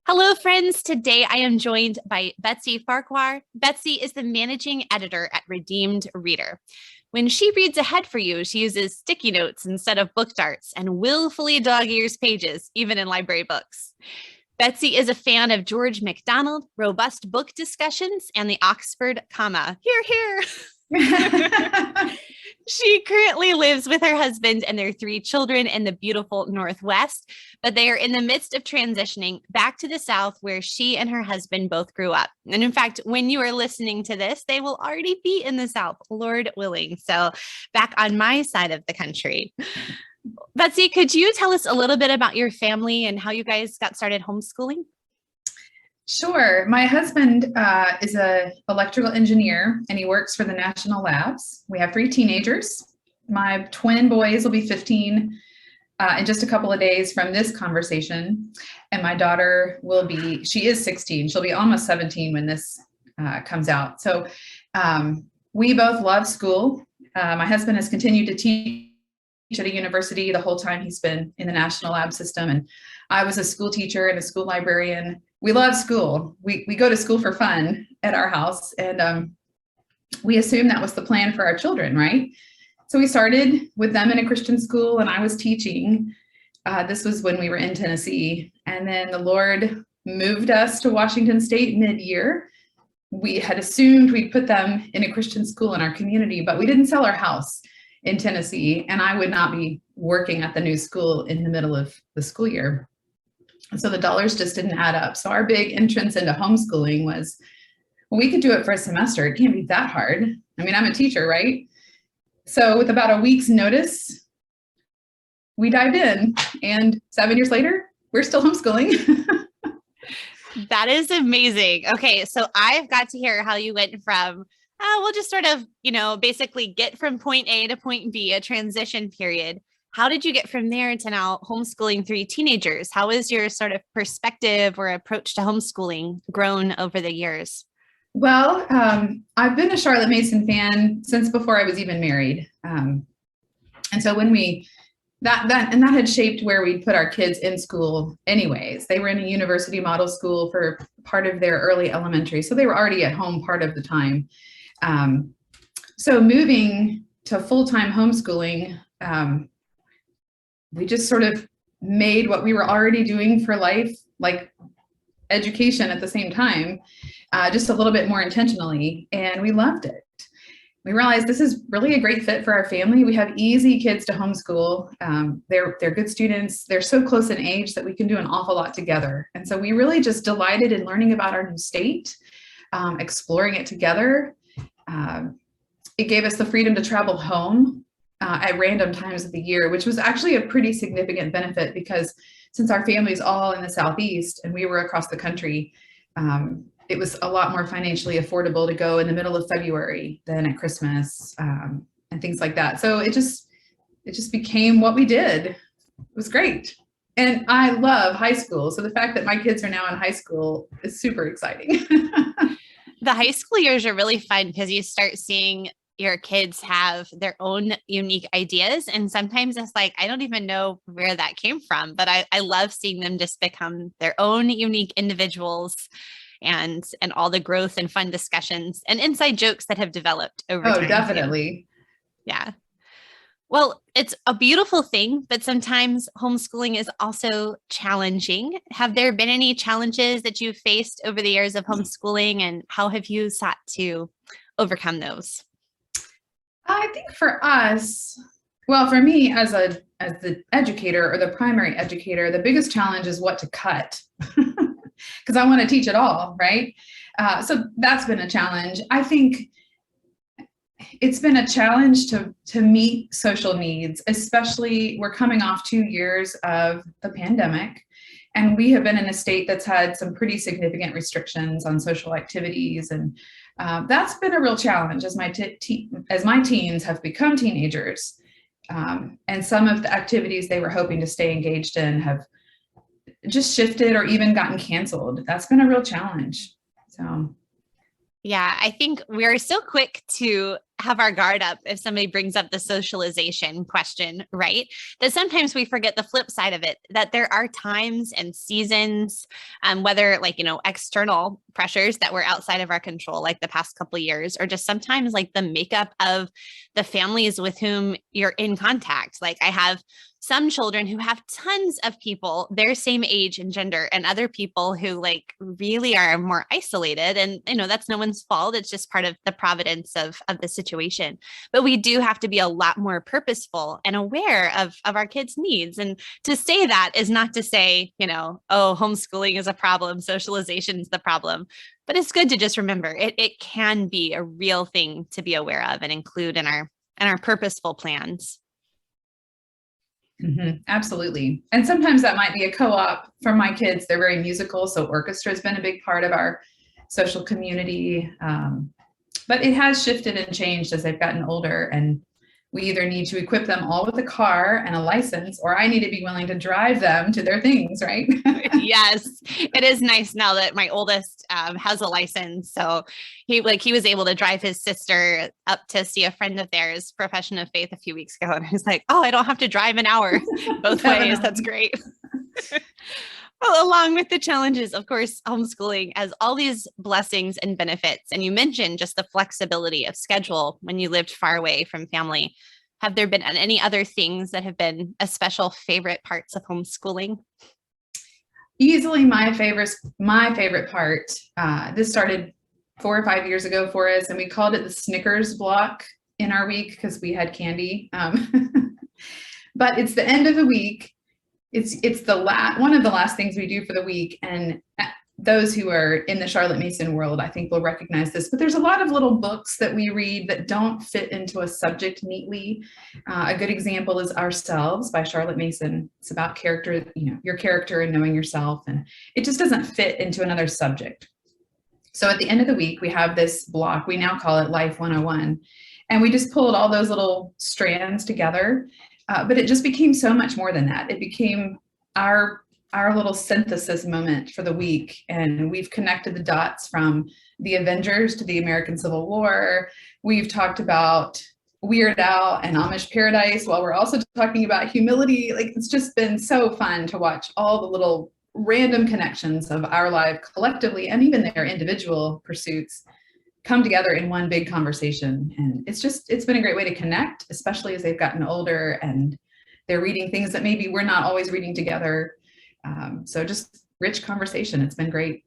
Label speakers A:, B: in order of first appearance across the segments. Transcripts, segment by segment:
A: Hello, friends. Today I am joined by Betsy Farquhar. Betsy is the managing editor at Redeemed Reader. When she reads ahead for you, she uses sticky notes instead of book darts and willfully dog ears pages, even in library books. Betsy is a fan of George MacDonald, robust book discussions, and the Oxford comma. Hear, hear. She currently lives with her husband and their 3 children in the beautiful Northwest, but they are in the midst of transitioning back to the South where she and her husband both grew up. And in fact, when you are listening to this, they will already be in the South, Lord willing. So back on my side of the country. Betsy, could you tell us a little bit about your family and how you guys got started homeschooling?
B: Sure. My husband is an electrical engineer and he works for the national labs. We have 3 teenagers. My twin boys will be 15 in just a couple of days from this conversation. And my daughter she is 16. She'll be almost 17 when this comes out. So we both love school. My husband has continued to teach at a university the whole time he's been in the national lab system. And I was a school teacher and a school librarian. We love school. We go to school for fun at our house. And we assumed that was the plan for our children, right? So we started with them in a Christian school and I was teaching. This was when we were in Tennessee. And then the Lord moved us to Washington State mid-year. We had assumed we'd put them in a Christian school in our community, but we didn't sell our house in Tennessee. And I would not be working at the new school in the middle of the school year. So the dollars just didn't add up. So our big entrance into homeschooling was, well, we could do it for a semester. It can't be that hard. I mean, I'm a teacher, right? So with about a week's notice, we dived in. And 7 years later, we're still homeschooling.
A: That is amazing. Okay, so I've got to hear how you went from, we'll just sort of, basically get from point A to point B, a transition period. How did you get from there to now homeschooling 3 teenagers? How has your sort of perspective or approach to homeschooling grown over the years?
B: Well, I've been a Charlotte Mason fan since before I was even married. And so when that had shaped where we'd put our kids in school anyways. They were in a university model school for part of their early elementary. So they were already at home part of the time. So moving to full-time homeschooling, we just sort of made what we were already doing for life, like education at the same time, just a little bit more intentionally. And we loved it. We realized this is really a great fit for our family. We have easy kids to homeschool. They're good students. They're so close in age that we can do an awful lot together. And so we really just delighted in learning about our new state, exploring it together. It gave us the freedom to travel home at random times of the year, which was actually a pretty significant benefit because since our family's all in the Southeast and we were across the country, it was a lot more financially affordable to go in the middle of February than at Christmas and things like that. So it just became what we did. It was great. And I love high school. So the fact that my kids are now in high school is super exciting.
A: The high school years are really fun because you start seeing your kids have their own unique ideas. And sometimes it's like, I don't even know where that came from, but I love seeing them just become their own unique individuals and all the growth and fun discussions and inside jokes that have developed over time.
B: Oh, definitely.
A: Yeah. Well, it's a beautiful thing, but sometimes homeschooling is also challenging. Have there been any challenges that you've faced over the years of homeschooling, and how have you sought to overcome those?
B: I think for us, well, for me as the educator or the primary educator, the biggest challenge is what to cut because I want to teach it all, right? So that's been a challenge. I think it's been a challenge to meet social needs, especially we're coming off 2 years of the pandemic. And we have been in a state that's had some pretty significant restrictions on social activities. And that's been a real challenge as my teens have become teenagers. And some of the activities they were hoping to stay engaged in have just shifted or even gotten canceled. That's been a real challenge. So.
A: Yeah, I think we're so quick to have our guard up if somebody brings up the socialization question, right? That sometimes we forget the flip side of it, that there are times and seasons, whether like, external pressures that were outside of our control, like the past couple of years, or just sometimes like the makeup of the families with whom you're in contact. Like I have some children who have tons of people their same age and gender, and other people who like really are more isolated. And that's no one's fault. It's just part of the providence of the situation. But we do have to be a lot more purposeful and aware of our kids' needs. And to say that is not to say, oh, homeschooling is a problem, socialization is the problem. But it's good to just remember it can be a real thing to be aware of and include in our purposeful plans.
B: Absolutely. And sometimes that might be a co-op for my kids. They're very musical. So orchestra has been a big part of our social community. But it has shifted and changed as they've gotten older. And we either need to equip them all with a car and a license, or I need to be willing to drive them to their things, right?
A: Yes, it is nice now that my oldest has a license. So he was able to drive his sister up to see a friend of theirs, Profession of Faith, a few weeks ago. And I was like, oh, I don't have to drive an hour both ways. That's great. Well, along with the challenges, of course, homeschooling has all these blessings and benefits. And you mentioned just the flexibility of schedule when you lived far away from family. Have there been any other things that have been special favorite parts of homeschooling?
B: Easily my favorite part. This started 4 or 5 years ago for us, and we called it the Snickers block in our week because we had candy. But it's the end of the week. It's one of the last things we do for the week. And those who are in the Charlotte Mason world, I think will recognize this, but there's a lot of little books that we read that don't fit into a subject neatly. A good example is Ourselves by Charlotte Mason. It's about character, your character and knowing yourself. And it just doesn't fit into another subject. So at the end of the week, we have this block. We now call it Life 101. And we just pulled all those little strands together. But it just became so much more than that. It became our little synthesis moment for the week. And we've connected the dots from the Avengers to the American Civil War. We've talked about Weird Al and Amish Paradise while we're also talking about humility. Like, it's just been so fun to watch all the little random connections of our life collectively and even their individual pursuits come together in one big conversation. And it's been a great way to connect, especially as they've gotten older and they're reading things that maybe we're not always reading together. So just rich conversation. It's been great.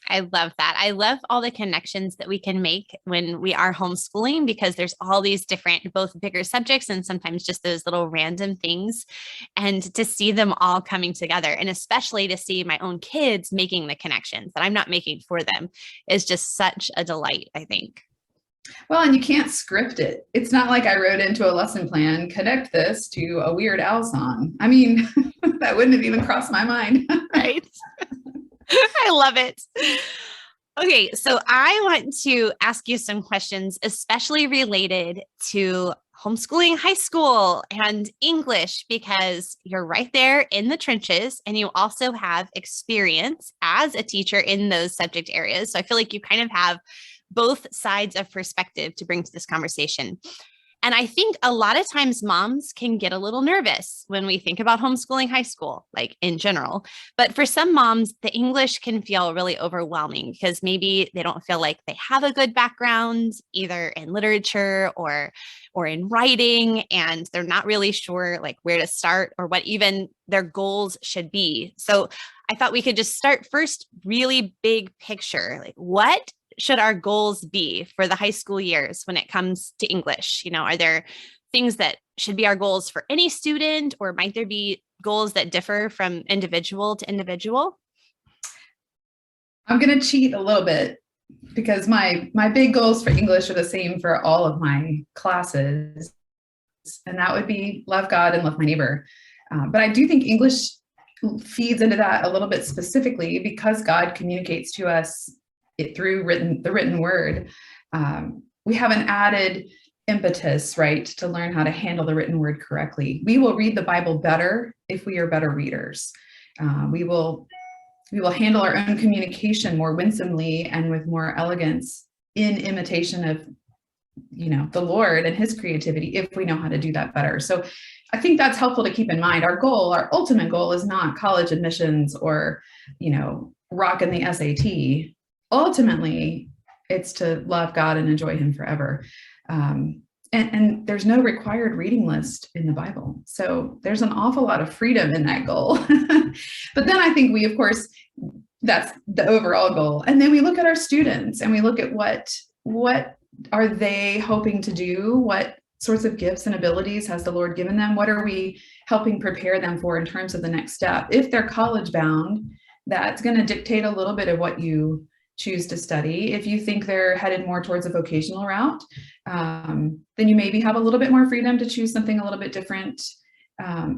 A: I love that. I love all the connections that we can make when we are homeschooling, because there's all these different, both bigger subjects and sometimes just those little random things, and to see them all coming together, and especially to see my own kids making the connections that I'm not making for them is just such a delight, I think.
B: Well, and you can't script it. It's not like I wrote into a lesson plan, connect this to a Weird Al song. I mean, that wouldn't have even crossed my mind.
A: Right. I love it. Okay, so I want to ask you some questions, especially related to homeschooling high school and English, because you're right there in the trenches and you also have experience as a teacher in those subject areas. So I feel like you kind of have both sides of perspective to bring to this conversation. And I think a lot of times moms can get a little nervous when we think about homeschooling high school, like in general. But for some moms, the English can feel really overwhelming because maybe they don't feel like they have a good background either in literature or in writing, and they're not really sure like where to start or what even their goals should be. So I thought we could just start first, really big picture, like what should our goals be for the high school years when it comes to English? Are there things that should be our goals for any student, or might there be goals that differ from individual to individual?
B: I'm going to cheat a little bit because my big goals for English are the same for all of my classes. And that would be love God and love my neighbor. But I do think English feeds into that a little bit specifically because God communicates to us through the written word. We have an added impetus, right, to learn how to handle the written word correctly. We will read the Bible better if we are better readers. We will handle our own communication more winsomely and with more elegance in imitation of the Lord and his creativity if we know how to do that better. So I think that's helpful to keep in mind. Our ultimate goal is not college admissions or, rocking the SAT. Ultimately, it's to love God and enjoy him forever. And there's no required reading list in the Bible. So there's an awful lot of freedom in that goal. But then I think we, of course, that's the overall goal. And then we look at our students and we look at what are they hoping to do? What sorts of gifts and abilities has the Lord given them? What are we helping prepare them for in terms of the next step? If they're college bound, that's going to dictate a little bit of what you choose to study. If you think they're headed more towards a vocational route, then you maybe have a little bit more freedom to choose something a little bit different.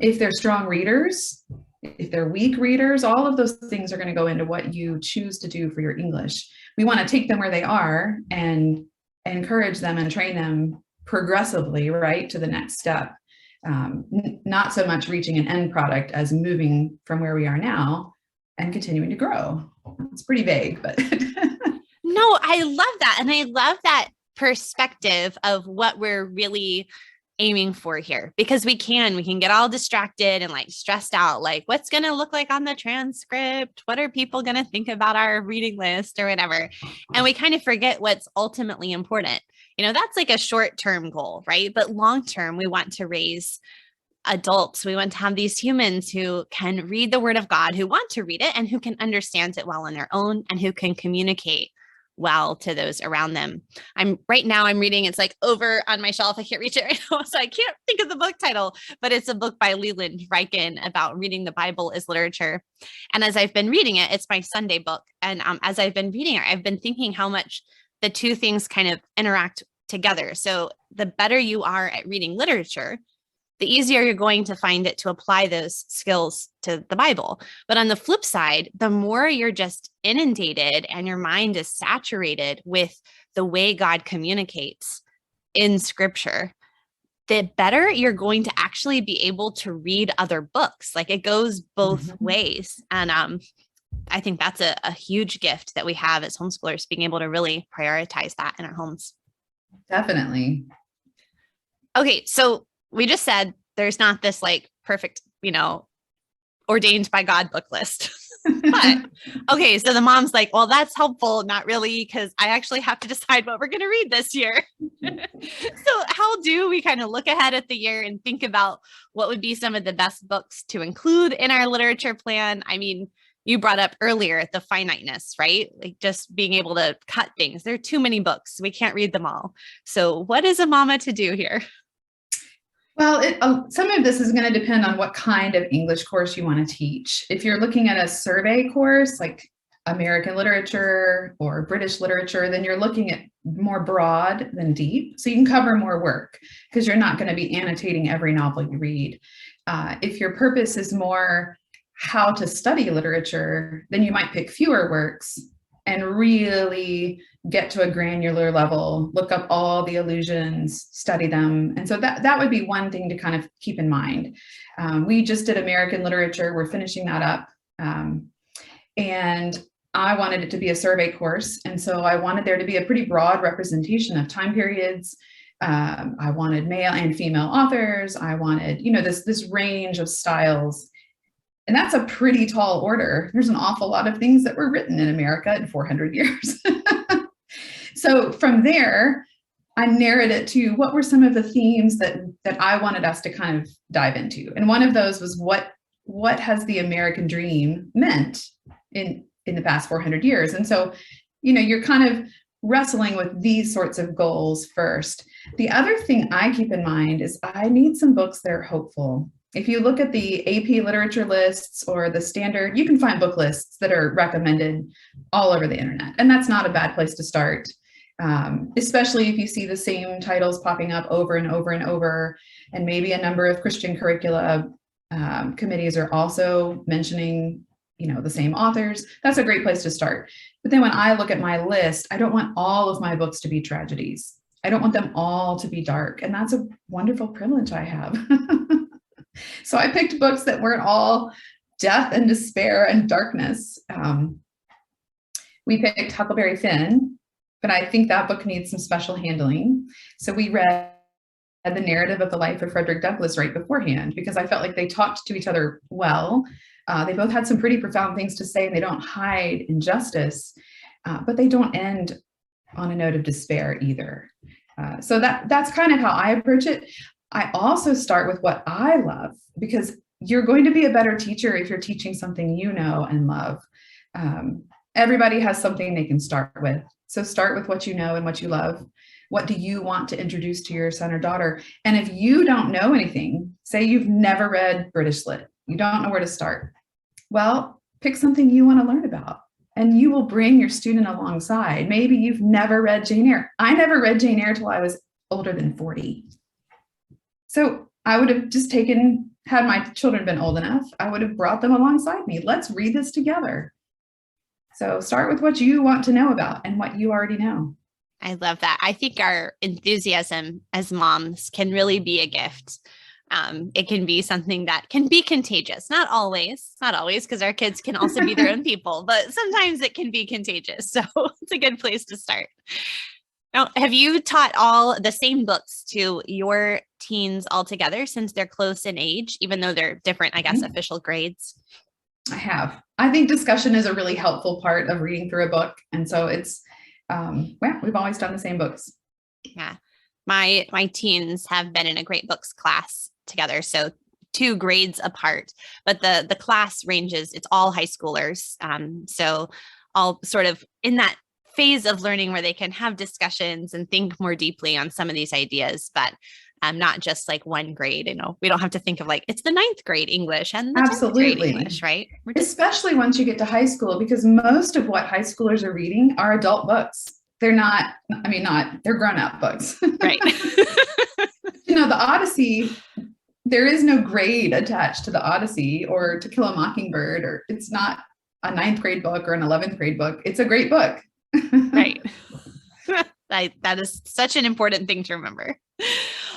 B: If they're strong readers, if they're weak readers, all of those things are going to go into what you choose to do for your English. We want to take them where they are and encourage them and train them progressively, right, to the next step. Not so much reaching an end product as moving from where we are now and continuing to grow. It's pretty vague, but.
A: No, I love that. And I love that perspective of what we're really aiming for here, because we can get all distracted and like stressed out, like what's going to look like on the transcript? What are people going to think about our reading list or whatever? And we kind of forget what's ultimately important. That's like a short-term goal, right? But long-term, we want to raise adults. We want to have these humans who can read the word of God, who want to read it and who can understand it well on their own and who can communicate well to those around them. I'm reading, it's like over on my shelf. I can't reach it right now, so I can't think of the book title, but it's a book by Leland Ryken about reading the Bible as literature. And as I've been reading it, it's my Sunday book. And as I've been reading it, I've been thinking how much the two things kind of interact together. So the better you are at reading literature, the easier you're going to find it to apply those skills to the Bible. But on the flip side, the more you're just inundated and your mind is saturated with the way God communicates in Scripture, the better you're going to actually be able to read other books. Like it goes both ways. And I think that's a huge gift that we have as homeschoolers, being able to really prioritize that in our homes.
B: Definitely.
A: Okay, so we just said there's not this like perfect, ordained by God book list. But okay, so the mom's like, well, that's helpful. Not really, because I actually have to decide what we're going to read this year. So how do we kind of look ahead at the year and think about what would be some of the best books to include in our literature plan? I mean, you brought up earlier the finiteness, right? Like just being able to cut things. There are too many books. We can't read them all. So what is a mama to do here?
B: Well, some of this is going to depend on what kind of English course you want to teach. If you're looking at a survey course like American literature or British literature, then you're looking at more broad than deep. So you can cover more work because you're not going to be annotating every novel you read. If your purpose is more how to study literature, then you might pick fewer works and really get to a granular level, look up all the allusions, study them. And so that would be one thing to kind of keep in mind. We just did American literature. We're finishing that up. And I wanted it to be a survey course. And so I wanted there to be a pretty broad representation of time periods. I wanted male and female authors. I wanted, this range of styles. And that's a pretty tall order. There's an awful lot of things that were written in America in 400 years. So from there, I narrowed it to what were some of the themes that I wanted us to kind of dive into. And one of those was what has the American dream meant in the past 400 years? And so, you're kind of wrestling with these sorts of goals first. The other thing I keep in mind is I need some books that are hopeful. If you look at the AP literature lists or the standard, you can find book lists that are recommended all over the internet. And that's not a bad place to start, especially if you see the same titles popping up over and over and over. And maybe a number of Christian curricula committees are also mentioning, the same authors. That's a great place to start. But then when I look at my list, I don't want all of my books to be tragedies. I don't want them all to be dark. And that's a wonderful privilege I have. So I picked books that weren't all death and despair and darkness. We picked Huckleberry Finn but I think that book needs some special handling. So we read the narrative of the life of Frederick Douglass right beforehand, because I felt like they talked to each other well. They both had some pretty profound things to say, and they don't hide injustice, but they don't end on a note of despair either. So that's kind of how I approach it. I also start with what I love, because you're going to be a better teacher if you're teaching something you know and love. Everybody has something they can start with. So start with what you know and what you love. What do you want to introduce to your son or daughter? And if you don't know anything, say you've never read British Lit, you don't know where to start. Well, pick something you want to learn about, and you will bring your student alongside. Maybe you've never read Jane Eyre. I never read Jane Eyre till I was older than 40. So I would have just had my children been old enough, I would have brought them alongside me. Let's read this together. So start with what you want to know about and what you already know.
A: I love that. I think our enthusiasm as moms can really be a gift. It can be something that can be contagious. Not always, because our kids can also be their own people, but sometimes it can be contagious. So it's a good place to start. Now, have you taught all the same books to your teens all together since they're close in age, even though they're different, I guess, official grades?
B: I have. I think discussion is a really helpful part of reading through a book. And so it's, we've always done the same books.
A: Yeah. My teens have been in a great books class together. So 2 grades apart, but the class ranges, it's all high schoolers. So all sort of in that phase of learning where they can have discussions and think more deeply on some of these ideas, but not just like one grade. We don't have to think of like, it's the 9th grade English and the 10th grade English, right?
B: Especially once you get to high school, because most of what high schoolers are reading are adult books. They're they're grown-up books.
A: Right.
B: The Odyssey, there is no grade attached to the Odyssey or To Kill a Mockingbird, or it's not a 9th grade book or an 11th grade book. It's a great book.
A: Right. That is such an important thing to remember.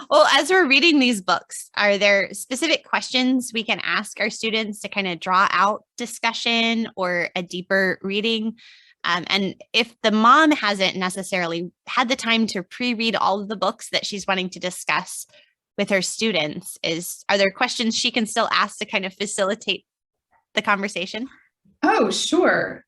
A: Well, as we're reading these books, are there specific questions we can ask our students to kind of draw out discussion or a deeper reading? And if the mom hasn't necessarily had the time to pre-read all of the books that she's wanting to discuss with her students, are there questions she can still ask to kind of facilitate the conversation?
B: Oh, sure.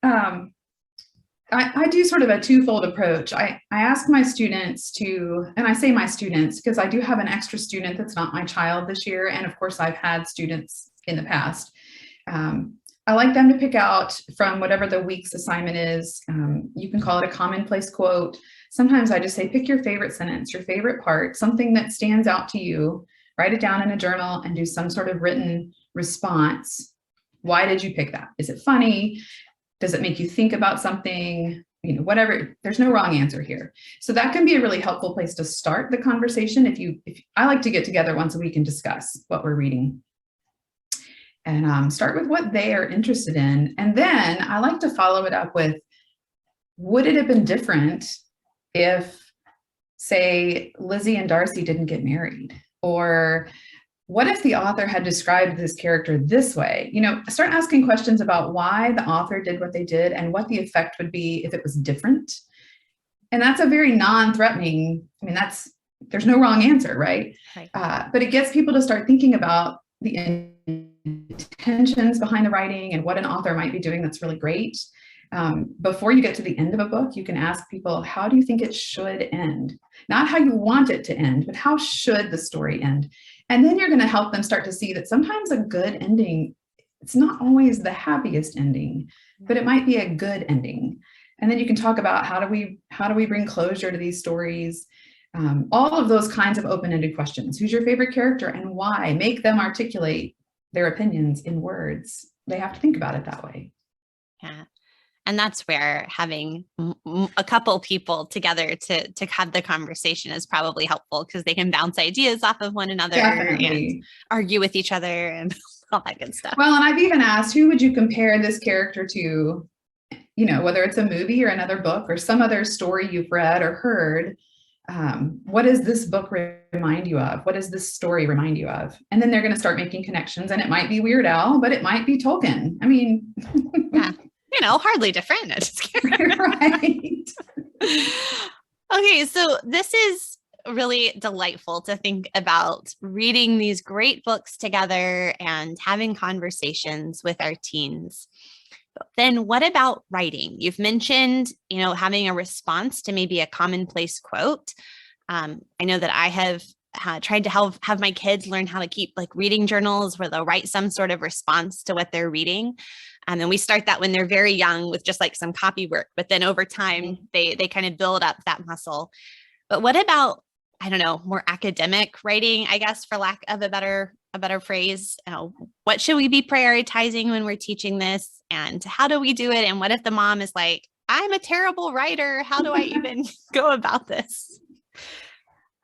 B: I do sort of a twofold approach. I ask my students and I say my students because I do have an extra student that's not my child this year. And of course, I've had students in the past. I like them to pick out from whatever the week's assignment is. You can call it a commonplace quote. Sometimes I just say, pick your favorite sentence, your favorite part, something that stands out to you, write it down in a journal and do some sort of written response. Why did you pick that? Is it funny? Does it make you think about something? Whatever. There's no wrong answer here. So that can be a really helpful place to start the conversation. If I like to get together once a week and discuss what we're reading, and start with what they are interested in. And then I like to follow it up with, would it have been different if, say, Lizzie and Darcy didn't get married? Or what if the author had described this character this way? Start asking questions about why the author did what they did and what the effect would be if it was different. And that's a very non-threatening, there's no wrong answer, right? But it gets people to start thinking about the intentions behind the writing and what an author might be doing that's really great. Before you get to the end of a book, you can ask people, how do you think it should end? Not how you want it to end, but how should the story end? And then you're going to help them start to see that sometimes a good ending, it's not always the happiest ending, but it might be a good ending. And then you can talk about how do we bring closure to these stories? All of those kinds of open-ended questions. Who's your favorite character and why? Make them articulate their opinions in words. They have to think about it that way.
A: Yeah. And that's where having a couple people together to have the conversation is probably helpful, because they can bounce ideas off of one another. Definitely. And argue with each other and all that good stuff.
B: Well, and I've even asked, who would you compare this character to, whether it's a movie or another book or some other story you've read or heard. What does this book remind you of? What does this story remind you of? And then they're going to start making connections, and it might be Weird Al, but it might be Tolkien.
A: Yeah. Hardly different.
B: Right.
A: Okay, so this is really delightful to think about reading these great books together and having conversations with our teens. But then what about writing? You've mentioned, having a response to maybe a commonplace quote. I know that I have tried to have my kids learn how to keep like reading journals where they'll write some sort of response to what they're reading. And we start that when they're very young with just like some copy work, but then over time they kind of build up that muscle. But what about, I don't know, more academic writing, I guess, for lack of a better phrase? What should we be prioritizing when we're teaching this? And how do we do it? And what if the mom is like, I'm a terrible writer. How do I even go about this?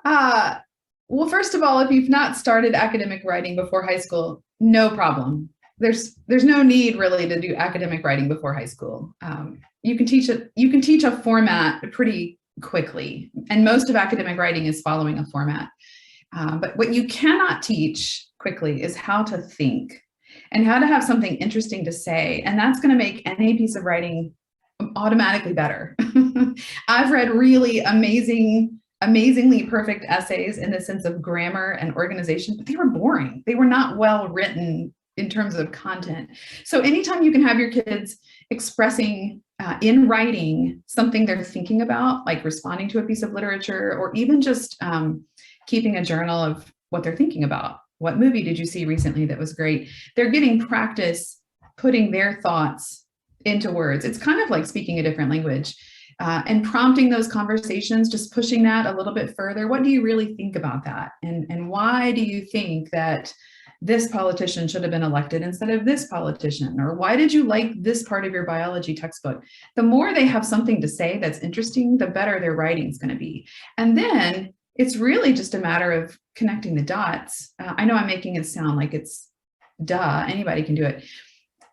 B: Well, first of all, if you've not started academic writing before high school, no problem. There's no need really to do academic writing before high school. You can teach it. You can teach a format pretty quickly, and most of academic writing is following a format. But what you cannot teach quickly is how to think and how to have something interesting to say, and that's going to make any piece of writing automatically better. I've read really amazingly perfect essays in the sense of grammar and organization, but they were boring. They were not well written in terms of content. So anytime you can have your kids expressing in writing something they're thinking about, like responding to a piece of literature, or even just keeping a journal of what they're thinking about. What movie did you see recently that was great? They're getting practice putting their thoughts into words. It's kind of like speaking a different language. And prompting those conversations, just pushing that a little bit further. What do you really think about that? And why do you think that this politician should have been elected instead of this politician? Or why did you like this part of your biology textbook? The more they have something to say that's interesting, the better their writing is going to be. And then it's really just a matter of connecting the dots. I know I'm making it sound like it's duh, anybody can do it.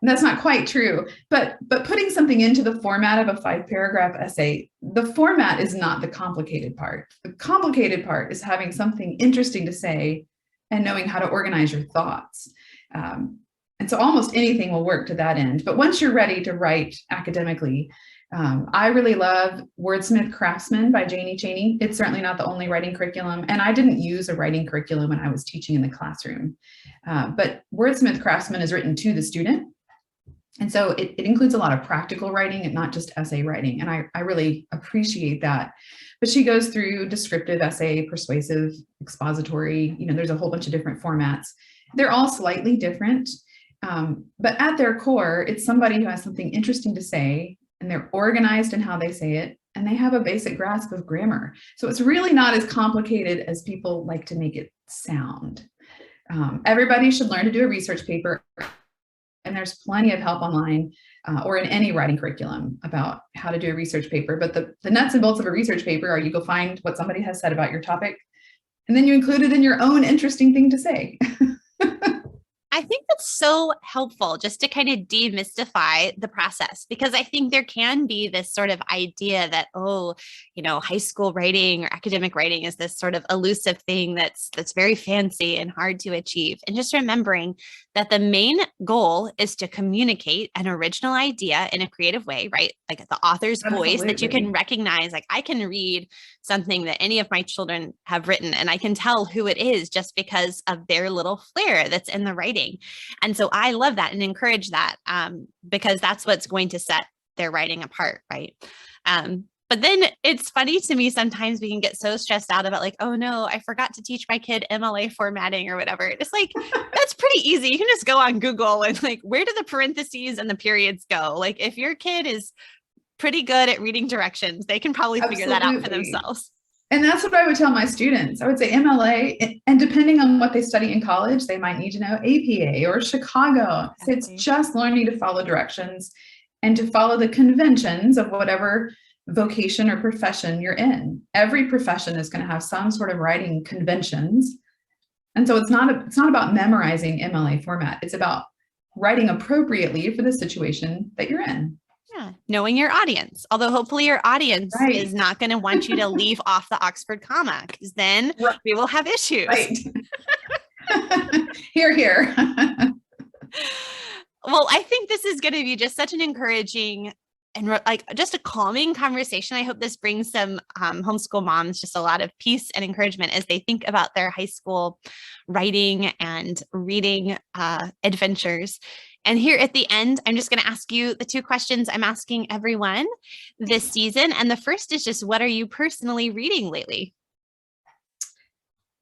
B: And that's not quite true, but putting something into the format of a 5-paragraph essay, the format is not the complicated part. The complicated part is having something interesting to say and knowing how to organize your thoughts. And so almost anything will work to that end. But once you're ready to write academically, I really love Wordsmith Craftsman by Janie Chaney. It's certainly not the only writing curriculum, and I didn't use a writing curriculum when I was teaching in the classroom. But Wordsmith Craftsman is written to the student. And so it includes a lot of practical writing and not just essay writing. And I really appreciate that. But she goes through descriptive essay, persuasive, expository, there's a whole bunch of different formats. They're all slightly different. But at their core, it's somebody who has something interesting to say, and they're organized in how they say it, and they have a basic grasp of grammar. So it's really not as complicated as people like to make it sound. Everybody should learn to do a research paper. And there's plenty of help online or in any writing curriculum about how to do a research paper. But the nuts and bolts of a research paper are you go find what somebody has said about your topic, and then you include it in your own interesting thing to say.
A: I think that's so helpful just to kind of demystify the process, because I think there can be this sort of idea that, high school writing or academic writing is this sort of elusive thing that's very fancy and hard to achieve. And just remembering that the main goal is to communicate an original idea in a creative way, right? Like the author's voice that you can recognize. Like I can read something that any of my children have written, and I can tell who it is just because of their little flair that's in the writing. And so I love that and encourage that because that's what's going to set their writing apart, right? But then it's funny to me, sometimes we can get so stressed out about like, oh no, I forgot to teach my kid MLA formatting or whatever. It's like, that's pretty easy. You can just go on Google and like, where do the parentheses and the periods go? Like if your kid is pretty good at reading directions, they can probably figure that out for themselves.
B: And that's what I would tell my students. I would say MLA, and depending on what they study in college, they might need to know APA or Chicago. So it's just learning to follow directions and to follow the conventions of whatever vocation or profession you're in. Every profession is going to have some sort of writing conventions. And so it's not about memorizing MLA format. It's about writing appropriately for the situation that you're in.
A: Yeah, knowing your audience. Although hopefully your audience is not going to want you to leave off the Oxford comma, because then we will have issues.
B: Right. Hear, hear.
A: Well, I think this is going to be just such an encouraging like just a calming conversation. I hope this brings some homeschool moms just a lot of peace and encouragement as they think about their high school writing and reading adventures. And here at the end, I'm just going to ask you the two questions I'm asking everyone this season. And the first is just, what are you personally reading lately?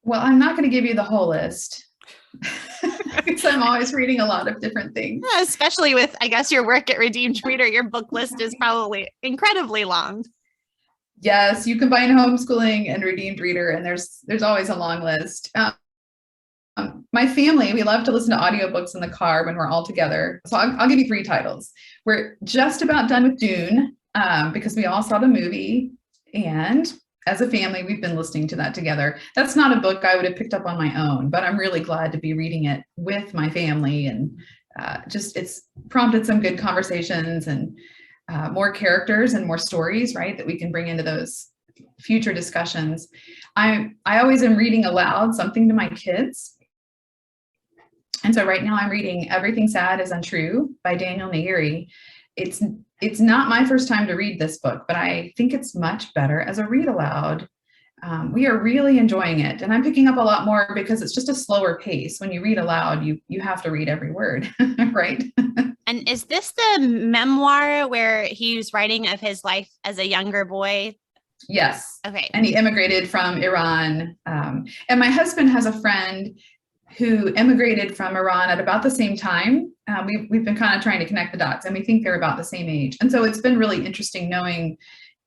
B: Well, I'm not going to give you the whole list because I'm always reading a lot of different things.
A: Yeah, especially with, I guess, your work at Redeemed Reader, your book list is probably incredibly long.
B: Yes, you combine homeschooling and Redeemed Reader, and there's always a long list. My family, we love to listen to audiobooks in the car when we're all together. So I'll give you three titles. We're just about done with Dune because we all saw the movie. And as a family, we've been listening to that together. That's not a book I would have picked up on my own, but I'm really glad to be reading it with my family. And it's prompted some good conversations and more characters and more stories, right, that we can bring into those future discussions. I always am reading aloud something to my kids. And so right now I'm reading Everything Sad is Untrue by Daniel Nayeri. It's not my first time to read this book, but I think it's much better as a read aloud. We are really enjoying it. And I'm picking up a lot more because it's just a slower pace. When you read aloud, you have to read every word, right?
A: And is this the memoir where he's writing of his life as a younger boy?
B: Yes.
A: Okay.
B: And he immigrated from Iran. And my husband has a friend who immigrated from Iran at about the same time. We've been kind of trying to connect the dots, and we think they're about the same age. And so it's been really interesting knowing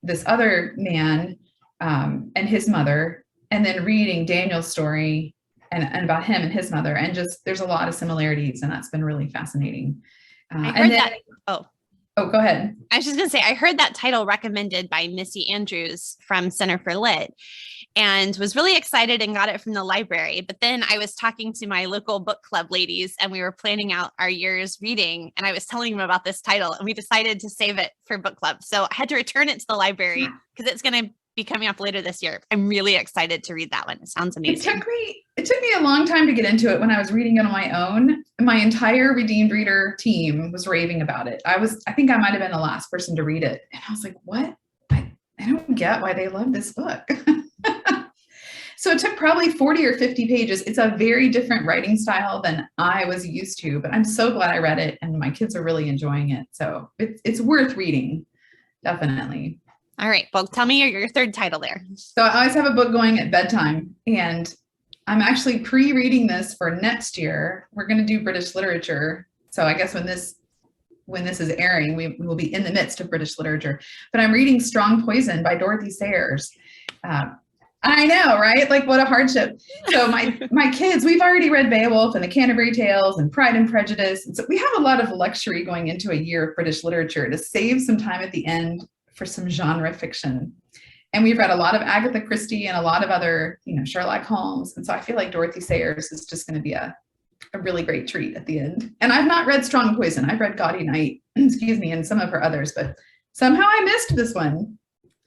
B: this other man and his mother, and then reading Daniel's story and about him and his mother. And just there's a lot of similarities, and that's been really fascinating.
A: I heard that.
B: Oh, go ahead.
A: I was just going to say, I heard that title recommended by Missy Andrews from Center for Lit and was really excited and got it from the library. But then I was talking to my local book club ladies and we were planning out our year's reading. And I was telling them about this title and we decided to save it for book club. So I had to return it to the library because it's going to be coming up later this year. I'm really excited to read that one. It sounds amazing.
B: It took me a long time to get into it when I was reading it on my own. My entire Redeemed Reader team was raving about it. I think I might have been the last person to read it. And I was like, what? I don't get why they love this book. So it took probably 40 or 50 pages. It's a very different writing style than I was used to, but I'm so glad I read it and my kids are really enjoying it. So it's worth reading, definitely.
A: All right. Well, tell me your third title there.
B: So I always have a book going at bedtime, and I'm actually pre-reading this for next year. We're going to do British literature. So I guess when this is airing, we will be in the midst of British literature. But I'm reading Strong Poison by Dorothy Sayers. I know, right? Like, what a hardship. So my kids, we've already read Beowulf and the Canterbury Tales and Pride and Prejudice. And so we have a lot of luxury going into a year of British literature to save some time at the end for some genre fiction. And we've read a lot of Agatha Christie and a lot of other, Sherlock Holmes. And so I feel like Dorothy Sayers is just going to be a really great treat at the end. And I've not read Strong Poison. I've read Gaudy Night, and some of her others, but somehow I missed this one.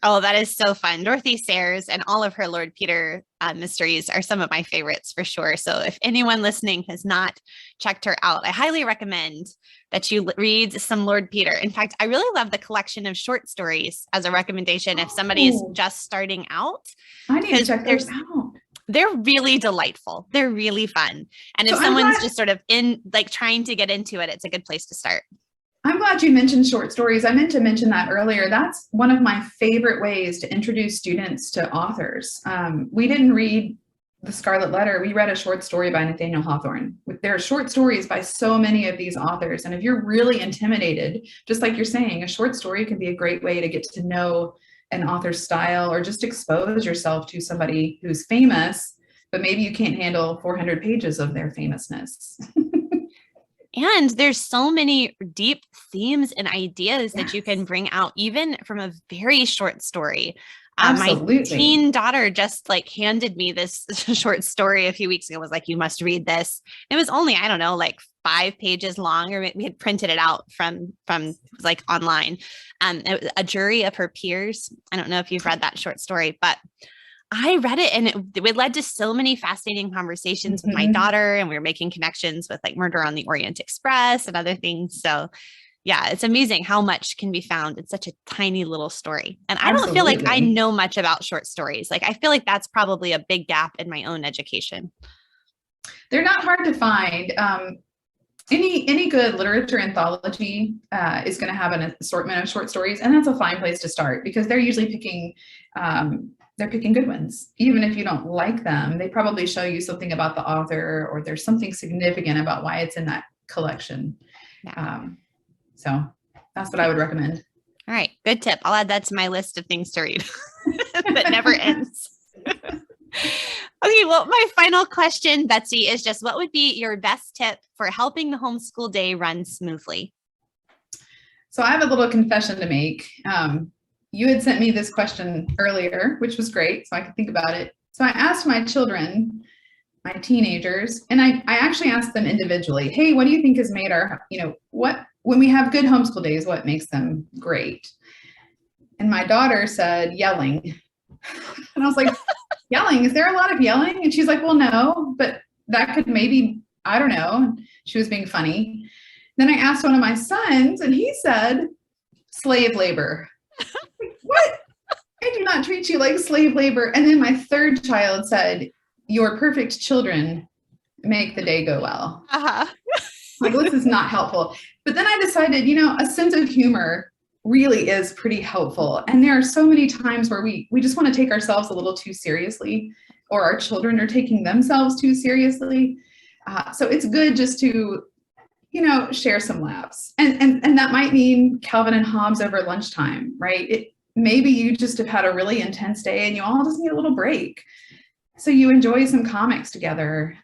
A: Oh, that is so fun. Dorothy Sayers and all of her Lord Peter mysteries are some of my favorites for sure. So if anyone listening has not checked her out, I highly recommend that you read some Lord Peter. In fact, I really love the collection of short stories as a recommendation if somebody is just starting out.
B: I need to check those out.
A: They're really delightful. They're really fun. And if someone's just sort of trying to get into it, it's a good place to start.
B: I'm glad you mentioned short stories. I meant to mention that earlier. That's one of my favorite ways to introduce students to authors. We didn't read The Scarlet Letter. We read a short story by Nathaniel Hawthorne. There are short stories by so many of these authors. And if you're really intimidated, just like you're saying, a short story can be a great way to get to know an author's style or just expose yourself to somebody who's famous, but maybe you can't handle 400 pages of their famousness.
A: And there's so many deep themes and ideas that you can bring out, even from a very short story. My teen daughter just handed me this short story a few weeks ago, was like, you must read this. It was only, 5 pages long, or we had printed it out from online. It was A Jury of Her Peers. I don't know if you've read that short story, but I read it and it led to so many fascinating conversations with my daughter, and we were making connections with Murder on the Orient Express and other things. So Yeah, it's amazing how much can be found in such a tiny little story. And I don't feel like I
B: Absolutely.
A: know much about short stories. Like, I feel like that's probably a big gap in my own education.
B: They're not hard to find. Any good literature anthology is going to have an assortment of short stories, and that's a fine place to start because they're usually they're picking good ones. Even if you don't like them, they probably show you something about the author, or there's something significant about why it's in that collection.
A: Yeah.
B: So that's what I would recommend.
A: All right. Good tip. I'll add that to my list of things to read that never ends. Okay. Well, my final question, Betsy, is just what would be your best tip for helping the homeschool day run smoothly?
B: So I have a little confession to make. You had sent me this question earlier, which was great, so I could think about it. So I asked my children, my teenagers, and I actually asked them individually, hey, what do you think has made our, when we have good homeschool days, what makes them great? And my daughter said yelling. And I was like, yelling? Is there a lot of yelling? And she's like, well, no, but that could maybe, I don't know. She was being funny. Then I asked one of my sons, and he said, slave labor. What? I do not treat you like slave labor. And then my third child said, your perfect children make the day go well. Like, this is not helpful. But then I decided, a sense of humor really is pretty helpful. And there are so many times where we just want to take ourselves a little too seriously, or our children are taking themselves too seriously. So it's good just to, share some laughs. And that might mean Calvin and Hobbes over lunchtime, right? Maybe you just have had a really intense day and you all just need a little break. So you enjoy some comics together,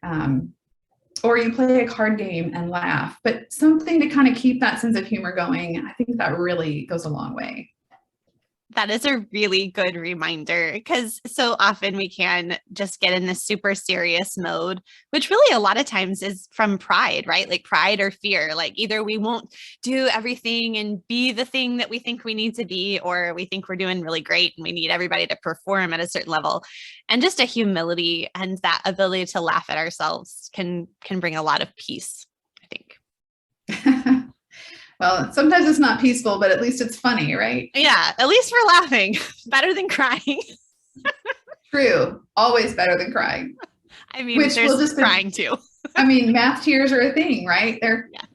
B: or you play a card game and laugh, but something to kind of keep that sense of humor going. I think that really goes a long way.
A: That is a really good reminder, because so often we can just get in this super serious mode, which really a lot of times is from pride, right? Like pride or fear. Like either we won't do everything and be the thing that we think we need to be, or we think we're doing really great and we need everybody to perform at a certain level. And just a humility and that ability to laugh at ourselves can bring a lot of peace, I think.
B: Well, sometimes it's not peaceful, but at least it's funny, right?
A: Yeah, at least we're laughing. Better than crying.
B: True. Always better than crying.
A: I mean, which there's just crying too.
B: I mean, math tears are a thing, right?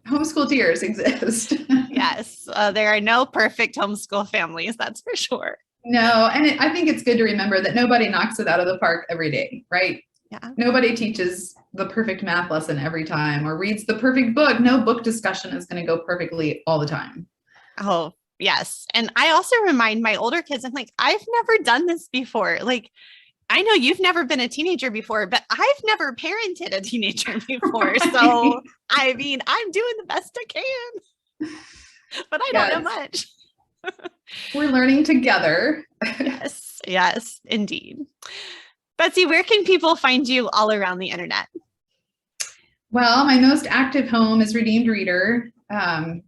B: Homeschool tears exist.
A: Yes. There are no perfect homeschool families, that's for sure.
B: No. And I think it's good to remember that nobody knocks it out of the park every day, right?
A: Yeah.
B: Nobody teaches the perfect math lesson every time or reads the perfect book. No book discussion is going to go perfectly all the time.
A: Oh, yes. And I also remind my older kids, I'm like, I've never done this before. Like, I know you've never been a teenager before, but I've never parented a teenager before. Right. So, I mean, I'm doing the best I can, but I don't know much.
B: We're learning together.
A: Yes, indeed. Betsy, where can people find you all around the internet?
B: Well, my most active home is Redeemed Reader. I'm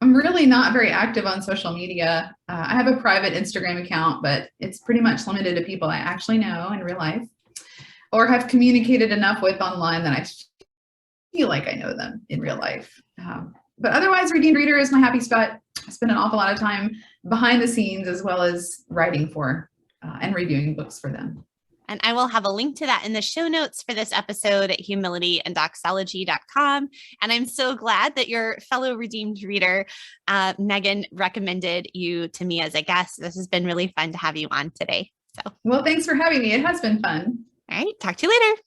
B: really not very active on social media. I have a private Instagram account, but it's pretty much limited to people I actually know in real life or have communicated enough with online that I feel like I know them in real life. But otherwise, Redeemed Reader is my happy spot. I spend an awful lot of time behind the scenes as well as writing for and reviewing books for them.
A: And I will have a link to that in the show notes for this episode at humilityanddoxology.com. And I'm so glad that your fellow Redeemed reader, Megan, recommended you to me as a guest. This has been really fun to have you on today. So,
B: well, thanks for having me. It has been fun.
A: All right. Talk to you later.